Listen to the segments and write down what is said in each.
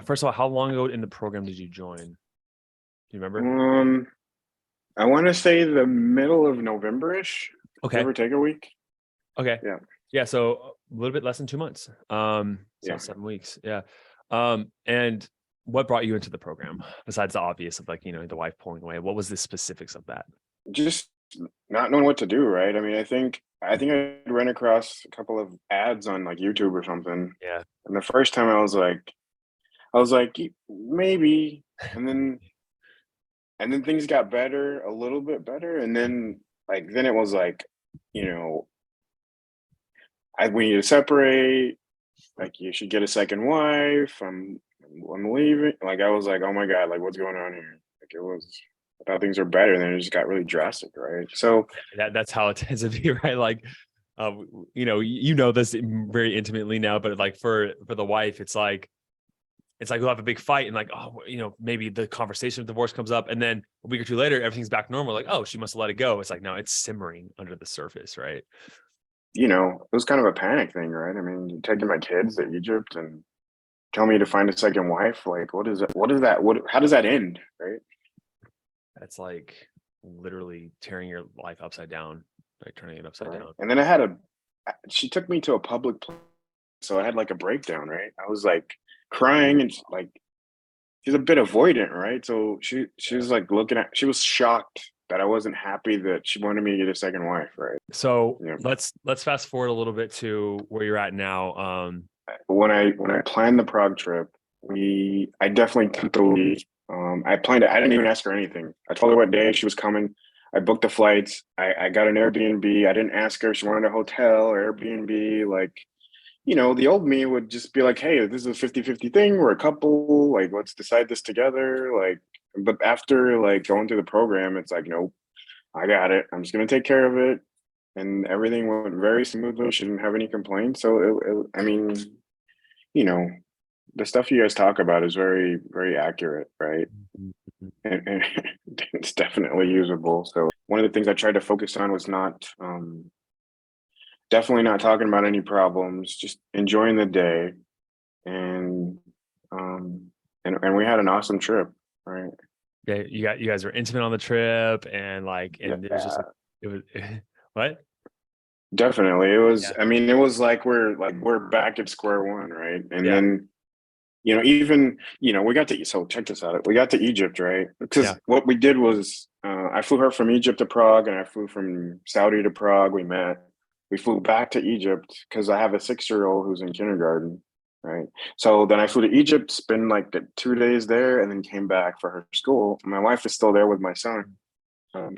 First of all, how long ago in the program did you join? Do you remember? Um, I want to say the middle of November-ish, give Okay. or take a week. Okay. Yeah, Yeah. So a little bit less than 2 months. So yeah. 7 weeks. Yeah. And what brought you into the program besides the obvious of like, the wife pulling away? What was the specifics of that? Just not knowing what to do, right? I mean, I think I ran across a couple of ads on like YouTube or something, Yeah. and the first time I was like, maybe, and then things got better, a little bit better, and then it was like, you know, we need to separate. Like, you should get a second wife. I'm leaving. Like, I was like, oh my god, like what's going on here? Like, it was. I thought things were better, and then it just got really drastic, right? So, That's how it tends to be, right? Like, you know this very intimately now, but like for the wife, it's like we'll have a big fight and like, oh, maybe the conversation of divorce comes up, and then a week or two later, everything's back normal. Like, oh, she must have let it go. It's like, no, it's simmering under the surface, right? it was kind of a panic thing, right? I mean, taking my kids to Egypt and tell me to find a second wife. Like, what is that? What is that? What? How does that end, right? That's like literally tearing your life upside down, like turning it upside Right. down. And then she took me to a public place, so I had like a breakdown, right? I was like crying and like she's a bit avoidant, right? So she Yeah. was like she was shocked that I wasn't happy that she wanted me to get a second wife, right? So Yeah. let's fast forward a little bit to where you're at now. When I planned the Prague trip, I definitely took the lead. I planned it. I didn't even ask her anything. I told her what day she was coming. I booked the flights. I got an Airbnb. I didn't ask her if she wanted a hotel or Airbnb. Like, the old me would just be like, hey, this is a 50-50 thing. We're a couple. Like, let's decide this together. Like, but after like going through the program, it's like, nope, I got it. I'm just gonna take care of it. And everything went very smoothly. She didn't have any complaints. So I mean, you know, the stuff you guys talk about is very, very accurate, right? And it's definitely usable. So one of the things I tried to focus on was not definitely not talking about any problems, just enjoying the day, and um and we had an awesome trip, right? Yeah, you guys were intimate on the trip, and it was just Yeah, it was what? definitely. It was. Yeah. I mean, it was like we're back at square one, right? And Yeah. then even we got to. So check this out. We got to Egypt, right? Yeah. Because what we did was I flew her from Egypt to Prague, and I flew from Saudi to Prague. We met. We flew back to Egypt because I have a 6-year-old who's in kindergarten, right? So then I flew to Egypt, spent like the 2 days there, and then came back for her school. My wife is still there with my son.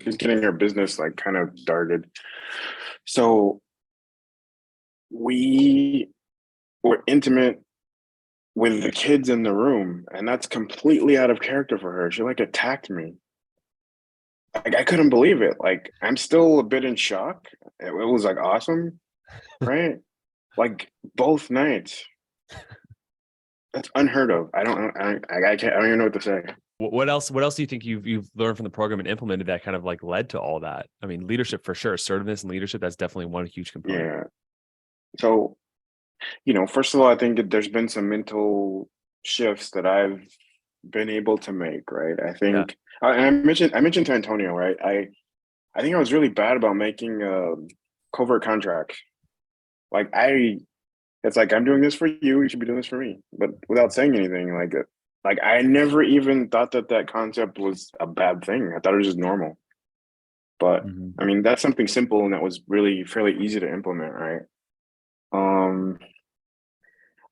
She's getting her business like kind of started. So we were intimate with the kids in the room, and that's completely out of character for her. She like attacked me. Like, I couldn't believe it. Like, I'm still a bit in shock. It was like awesome, right? Like, both nights. That's unheard of. I can't. I don't even know what to say. What else? What else do you think you've learned from the program and implemented that kind of like led to all that? I mean, leadership for sure, assertiveness and leadership. That's definitely one huge component. Yeah. So, first of all, I think that there's been some mental shifts that I've been able to make, right? I Yeah. think, and I mentioned to Antonio, right? I think I was really bad about making covert contracts. Like, it's like, I'm doing this for you. You should be doing this for me, but without saying anything. Like I never even thought that that concept was a bad thing. I thought it was just normal. But Mhm. I mean, that's something simple and that was really fairly easy to implement, right? Um,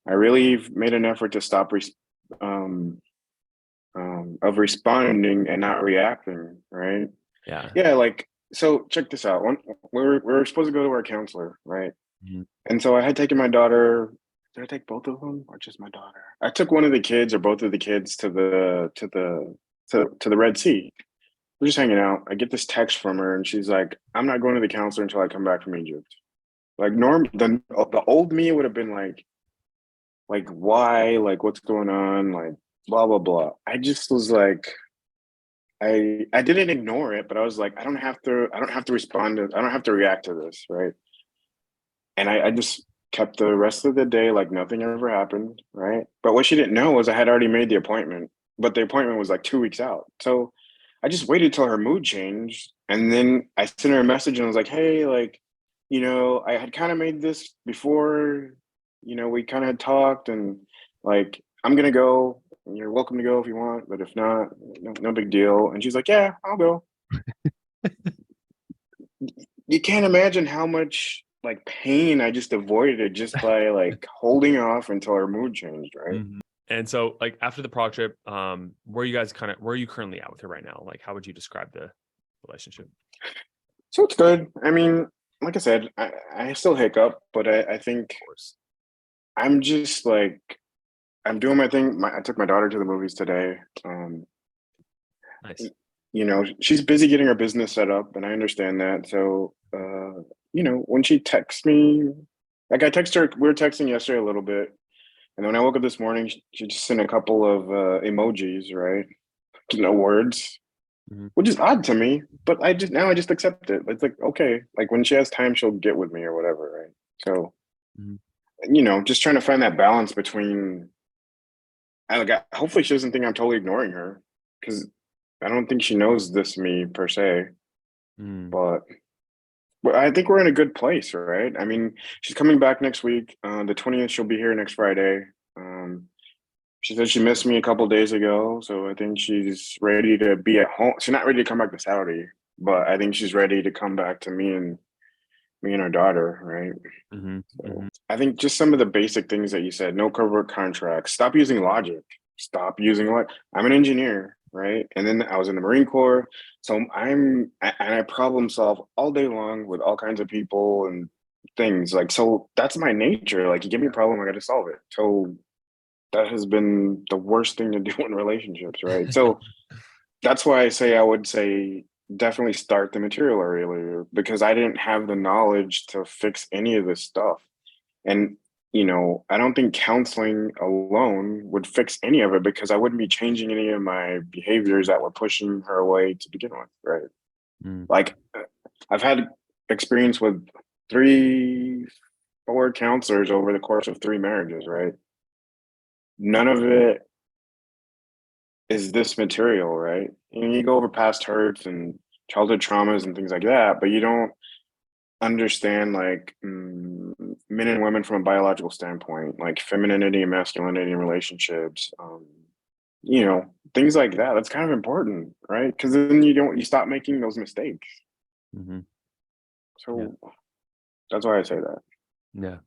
I really made an effort to stop um, of responding and not reacting, right? Yeah. Yeah, like, so check this out. We were supposed to go to our counselor, right? Mhm. And so I had taken my daughter. Did I take both of them or just my daughter? I took one of the kids or both of the kids to the Red Sea. We're just hanging out. I get this text from her, and she's like, "I'm not going to the counselor until I come back from Egypt." Like, the old me would have been like why, like what's going on, like blah blah blah. I just was like, I didn't ignore it, but I was like, I don't have to respond to, I don't have to react to this, right? And I just kept the rest of the day like nothing ever happened, right? But what she didn't know was I had already made the appointment, but the appointment was like 2 weeks out. So I just waited till her mood changed, and then I sent her a message and was like, "Hey, like, I had kind of made this before, we kind of had talked, and like, I'm gonna go. And you're welcome to go if you want, but if not, no big deal." And she's like, "Yeah, I'll go." You can't imagine how much like pain I just avoided just by like holding off until her mood changed, right? Mhm. And so, like after the Prague trip, where are you currently at with her right now? Like, how would you describe the relationship? So it's good. I mean, like I said, I still hiccup, but I think Of course. I'm just like I'm doing my thing. I took my daughter to the movies today. Nice. She's busy getting her business set up, and I understand that. So, when she texts me, like I text her, we were texting yesterday a little bit, and when I woke up this morning, she just sent a couple of emojis, right? No words, Mhm. which is odd to me, but I just accept it. It's like, okay, like when she has time, she'll get with me or whatever, right? So, Mhm. just trying to find that balance between. Hopefully, she doesn't think I'm totally ignoring her because I don't think she knows this me per se, Mm. but I think we're in a good place, right? I mean, she's coming back next week. The 20th, she'll be here next Friday. Um, she said she missed me a couple days ago, so I think she's ready to be at home. She's not ready to come back to Saudi, but I think she's ready to come back to me and our daughter, right? Mhm. So Mhm. I think just some of the basic things that you said, no covert contracts, stop using logic, stop using what I'm an engineer, right? And then I was in the Marine Corps. So I problem solve all day long with all kinds of people and things. Like, so that's my nature. Like, you give me a problem, I got to solve it. So that has been the worst thing to do in relationships, right? So that's why I would say definitely start the material earlier because I didn't have the knowledge to fix any of this stuff. And, I don't think counseling alone would fix any of it because I wouldn't be changing any of my behaviors that were pushing her away to begin with, right? Mm. Like, I've had experience with three, four counselors over the course of three marriages, right? None of it is this material, right? You go over past hurts and childhood traumas and things like that, but you don't understand like men and women from a biological standpoint, like femininity and masculinity in relationships, things like that. That's kind of important, right? Because then you stop making those mistakes. Mhm. Yeah. So that's why I say that. Yeah.